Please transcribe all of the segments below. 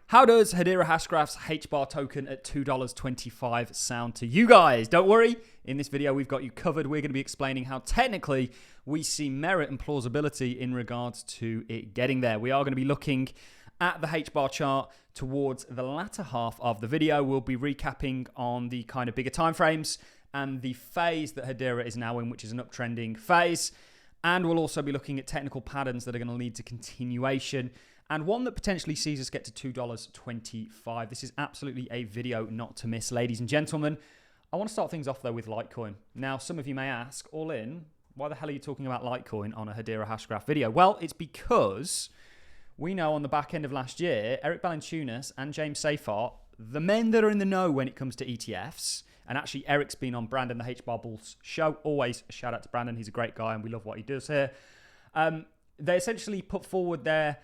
How does Hedera Hashgraph's HBAR token at $2.25 sound to you guys? Don't worry, in this video we've got you covered. We're going to be explaining how technically we see merit and plausibility in regards to it getting there. We are going to be looking at the HBAR chart towards the latter half of the video. We'll be recapping on the kind of bigger timeframes and the phase that Hedera is now in, which is an uptrending phase. And we'll also be looking at technical patterns that are going to lead to continuation, and one that potentially sees us get to $2.25. This is absolutely a video not to miss, ladies and gentlemen. I want to start things off, though, with Litecoin. Now, some of you may ask, ALLIN, why the hell are you talking about Litecoin on a Hedera Hashgraph video? Well, it's because we know on the back end of last year, Eric Balanchunas and James Seyfarth, the men that are in the know when it comes to ETFs, and actually Eric's been on Brandon, the HBAR Bulls show. Always a shout out to Brandon. He's a great guy and we love what he does here. They essentially put forward their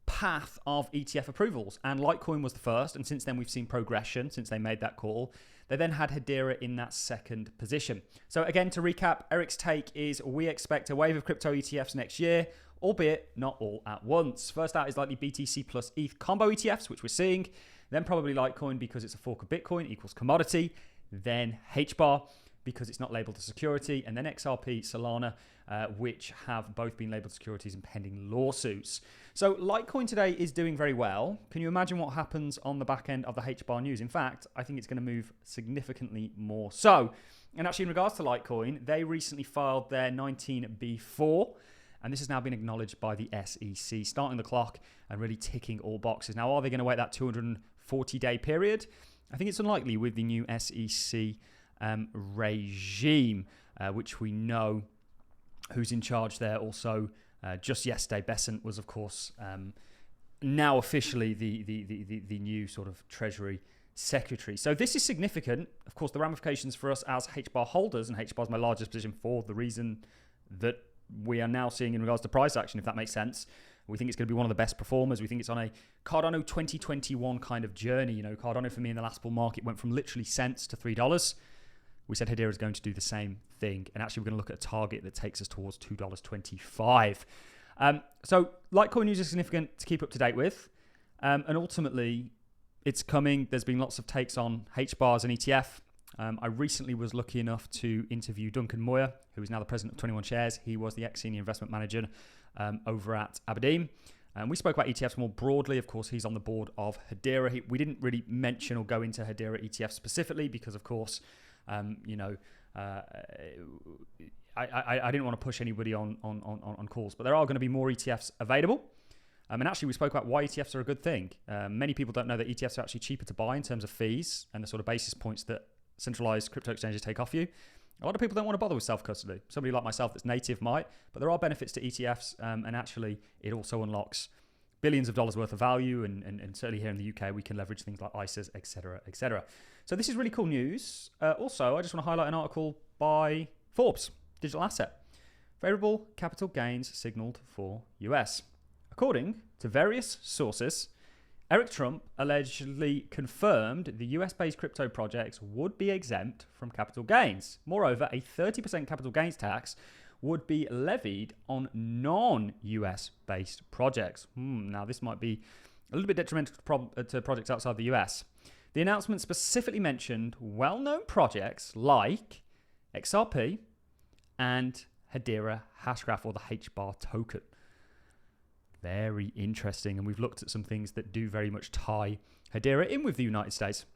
path of ETF approvals, and Litecoin was the first, and since then we've seen progression since they made that call. They then had Hedera in that second position. So again, to recap, Eric's take is we expect a wave of crypto ETFs next year, albeit not all at once. First out is likely BTC plus ETH combo ETFs, which we're seeing, then probably Litecoin because it's a fork of Bitcoin equals commodity, then HBAR because it's not labeled as security, and then XRP, Solana, which have both been labeled securities and pending lawsuits. So Litecoin today is doing very well. Can you imagine what happens on the back end of the HBAR news? In fact, I think it's going to move significantly more so. And actually, in regards to Litecoin, they recently filed their 19B4, and this has now been acknowledged by the SEC, starting the clock and really ticking all boxes. Now, are they going to wait that 240-day period? I think it's unlikely with the new SEC regime, which we know who's in charge there. Also, just yesterday, Besant was, of course, now officially the new sort of Treasury Secretary. So this is significant. Of course, the ramifications for us as HBAR holders, and HBAR is my largest position for the reason that we are now seeing in regards to price action, if that makes sense. We think it's going to be one of the best performers. We think it's on a Cardano 2021 kind of journey. You know, Cardano for me in the last bull market went from literally cents to $3. We said Hedera is going to do the same thing. And actually, we're going to look at a target that takes us towards $2.25. So Litecoin news is significant to keep up to date with. And ultimately, it's coming. There's been lots of takes on HBAR as an ETF. I recently was lucky enough to interview Duncan Moyer, who is now the president of 21 Shares. He was the ex-senior investment manager over at Aberdeen. We spoke about ETFs more broadly. Of course, he's on the board of Hedera. We didn't really mention or go into Hedera ETF specifically because, of course, I didn't want to push anybody on calls, but there are going to be more ETFs available. And actually, we spoke about why ETFs are a good thing. Many people don't know that ETFs are actually cheaper to buy in terms of fees and the sort of basis points that centralized crypto exchanges take off you. A lot of people don't want to bother with self-custody. Somebody like myself that's native might, but there are benefits to ETFs, and actually it also unlocks billions of dollars worth of value, and certainly here in the UK we can leverage things like ISAs, etc., etc. So this is really cool news. Also, I just want to highlight an article by Forbes, Digital Asset. Favorable capital gains signaled for US. According to various sources, Eric Trump allegedly confirmed the US-based crypto projects would be exempt from capital gains. Moreover, a 30% capital gains tax would be levied on non-US-based projects. Now, this might be a little bit detrimental to projects outside the US. The announcement specifically mentioned well-known projects like XRP and Hedera Hashgraph, or the HBAR token. Very interesting, and we've looked at some things that do very much tie Hedera in with the United States.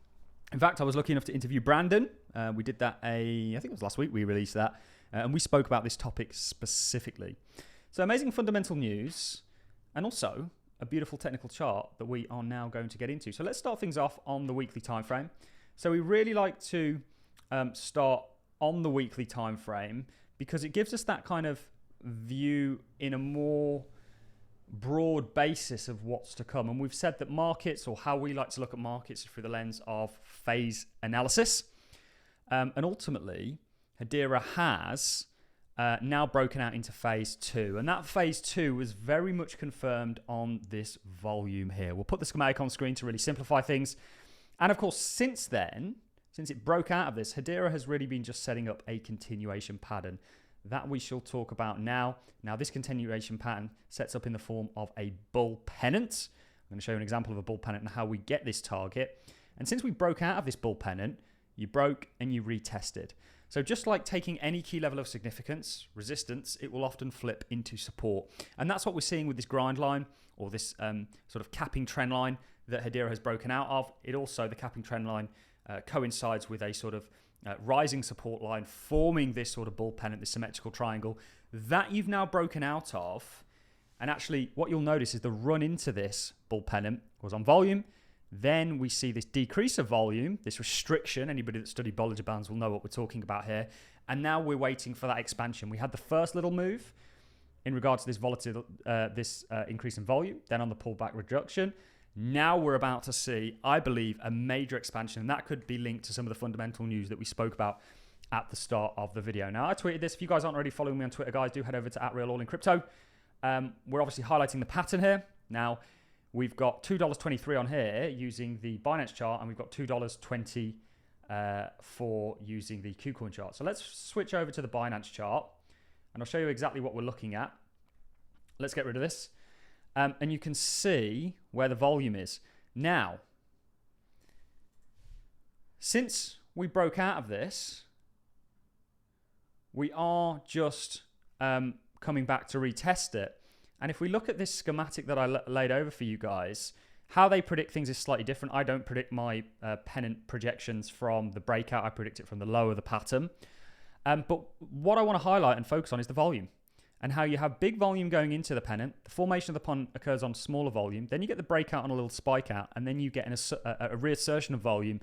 In fact, I was lucky enough to interview Brandon. We did that I think it was last week we released that, and we spoke about this topic specifically. So amazing fundamental news, and also a beautiful technical chart that we are now going to get into. So let's start things off on the weekly time frame. So we really like to start on the weekly time frame because it gives us that kind of view in a more broad basis of what's to come. And we've said that markets, or how we like to look at markets, through the lens of phase analysis. And ultimately, Hedera has now broken out into phase 2. And that phase 2 was very much confirmed on this volume here. We'll put the schematic on screen to really simplify things. And of course, since then, since it broke out of this, Hedera has really been just setting up a continuation pattern. That we shall talk about now. Now, this continuation pattern sets up in the form of a bull pennant, I'm going to show you an example of a bull pennant and how we get this target. And since we broke out of this bull pennant, you broke and you retested. So just like taking any key level of significance, resistance, it will often flip into support. And that's what we're seeing with this grind line, or this sort of capping trend line that Hedera has broken out of. It also, the capping trend line, coincides with a sort of rising support line, forming this sort of bull pennant, this symmetrical triangle that you've now broken out of. And actually, what you'll notice is the run into this bull pennant was on volume. Then we see this decrease of volume, this restriction. Anybody that studied Bollinger Bands will know what we're talking about here. And now we're waiting for that expansion. We had the first little move in regards to this volatile, increase in volume, then on the pullback reduction. Now we're about to see, I believe, a major expansion. And that could be linked to some of the fundamental news that we spoke about at the start of the video. Now, I tweeted this. If you guys aren't already following me on Twitter, guys, do head over to @RealAllInCrypto. We're obviously highlighting the pattern here. Now, we've got $2.23 on here using the Binance chart, and we've got $2.20 for using the KuCoin chart. So let's switch over to the Binance chart, and I'll show you exactly what we're looking at. Let's get rid of this. And you can see where the volume is. Now, since we broke out of this, we are just coming back to retest it. And if we look at this schematic that I laid over for you guys, how they predict things is slightly different. I don't predict my pennant projections from the breakout. I predict it from the low of the pattern. But what I want to highlight and focus on is the volume, and how you have big volume going into the pennant. The formation of the pennant occurs on smaller volume. Then you get the breakout on a little spike out, and then you get a reassertion of volume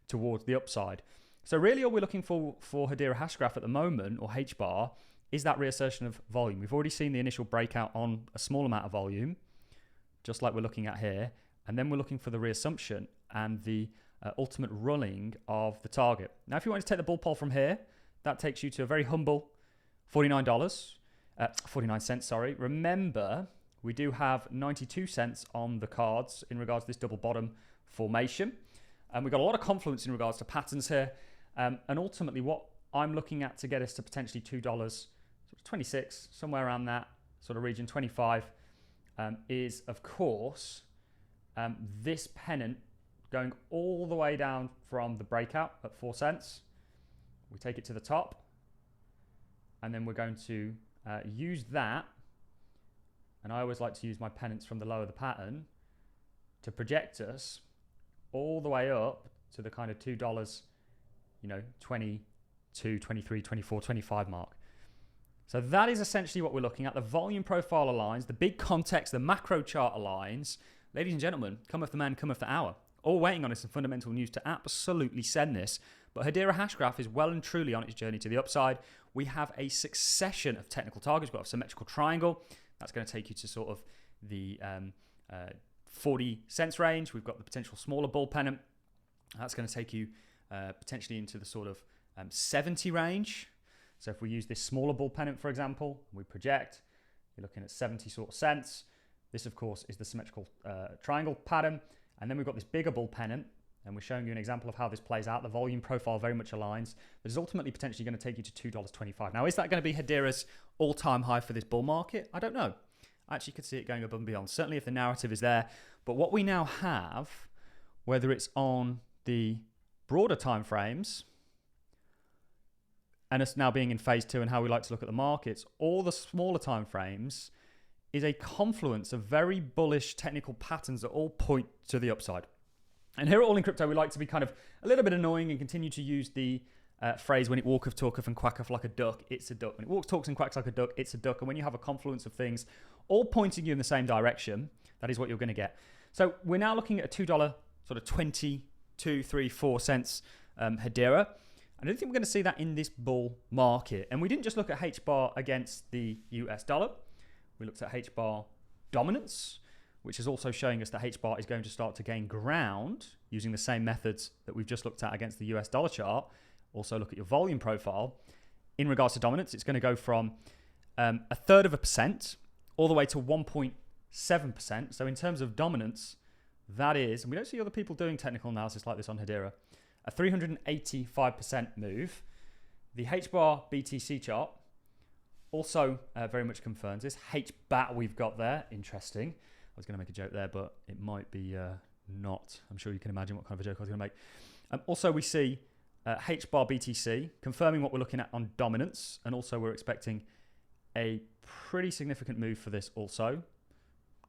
towards the upside. So really all we're looking for Hedera Hashgraph at the moment, or HBAR, is that reassertion of volume. We've already seen the initial breakout on a small amount of volume, just like we're looking at here. And then we're looking for the reassumption and the ultimate running of the target. Now, if you want to take the bull poll from here, that takes you to a very humble $49 cents, sorry. Remember, we do have 92 cents on the cards in regards to this double bottom formation. And we've got a lot of confluence in regards to patterns here. And ultimately, what I'm looking at to get us to potentially $2, 26, somewhere around that sort of region, 25, is, of course, this pennant going all the way down from the breakout at 4 cents. We take it to the top, and then we're going to use that. And I always like to use my pennants from the low of the pattern to project us all the way up to the kind of $2, 22, 23, 24, 25 mark. So that is essentially what we're looking at. The volume profile aligns, the big context, the macro chart aligns. Ladies and gentlemen, cometh the man, cometh the hour. All waiting on is some fundamental news to absolutely send this. But Hedera Hashgraph is well and truly on its journey to the upside. We have a succession of technical targets. We've got a symmetrical triangle. That's going to take you to sort of the 40 cents range. We've got the potential smaller bull pennant. That's going to take you potentially into the sort of 70 range. So if we use this smaller bull pennant, for example, we project, you're looking at 70 sort of cents. This, of course, is the symmetrical triangle pattern. And then we've got this bigger bull pennant, and we're showing you an example of how this plays out. The volume profile very much aligns. But it's ultimately potentially going to take you to $2.25. Now, is that going to be Hedera's all-time high for this bull market? I don't know. I actually could see it going above and beyond, certainly if the narrative is there. But what we now have, whether it's on the broader time frames, and us now being in phase 2 and how we like to look at the markets, or the smaller time frames, is a confluence of very bullish technical patterns that all point to the upside. And here at Allincrypto, we like to be kind of a little bit annoying and continue to use the phrase, when it walketh, talketh, and quacketh like a duck, it's a duck. When it walks, talks, and quacks like a duck, it's a duck. And when you have a confluence of things all pointing you in the same direction, that is what you're going to get. So we're now looking at a $2 sort of 22, 3, 4 cents Hedera. I don't think we're going to see that in this bull market. And we didn't just look at HBAR against the US dollar. We looked at HBAR dominance, which is also showing us that HBAR is going to start to gain ground using the same methods that we've just looked at against the US dollar chart. Also look at your volume profile. In regards to dominance, it's going to go from 1/3% all the way to 1.7%. So in terms of dominance, that is, and we don't see other people doing technical analysis like this on Hedera, a 385% move. The HBAR BTC chart also very much confirms this. HBAT we've got there, interesting. was going to make a joke there, but it might be not. I'm sure you can imagine what kind of a joke I was going to make. Also, we see HBAR BTC confirming what we're looking at on dominance. And also, we're expecting a pretty significant move for this also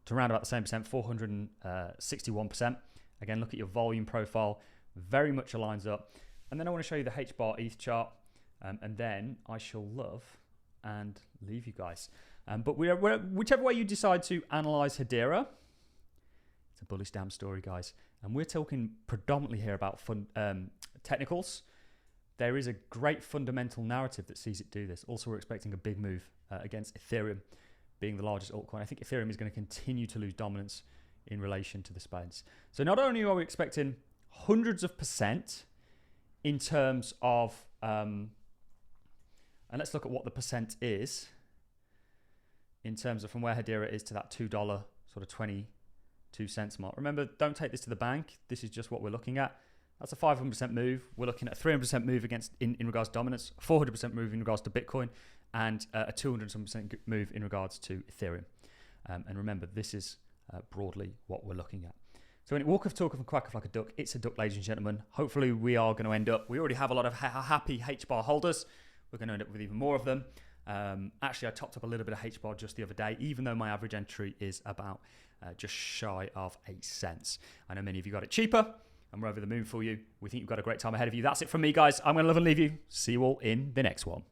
to around about the same percent, 461%. Again, look at your volume profile. Very much aligns up. And then I want to show you the HBAR ETH chart. And then I shall love and leave you guys. But whichever way you decide to analyze Hedera, it's a bullish damn story, guys. And we're talking predominantly here about technicals. There is a great fundamental narrative that sees it do this. Also, we're expecting a big move against Ethereum being the largest altcoin. I think Ethereum is going to continue to lose dominance in relation to the space. So not only are we expecting hundreds of % in terms of, and let's look at what the percent is in terms of from where Hedera is to that $2 sort of 22 cents mark. Remember, don't take this to the bank. This is just what we're looking at. That's a 500% move. We're looking at a 300% move against in regards to dominance, 400% move in regards to Bitcoin, and a 200% move in regards to Ethereum. And remember, this is broadly what we're looking at. So when it walketh, talketh, and quacketh like a duck, it's a duck, ladies and gentlemen. Hopefully we are going to end up, we already have a lot of happy HBAR holders. We're going to end up with even more of them. Actually, I topped up a little bit of HBAR just the other day, even though my average entry is about just shy of 8 cents. I know many of you got it cheaper, and we're over the moon for you. We think you've got a great time ahead of you. That's it from me, guys. I'm going to love and leave you. See you all in the next one.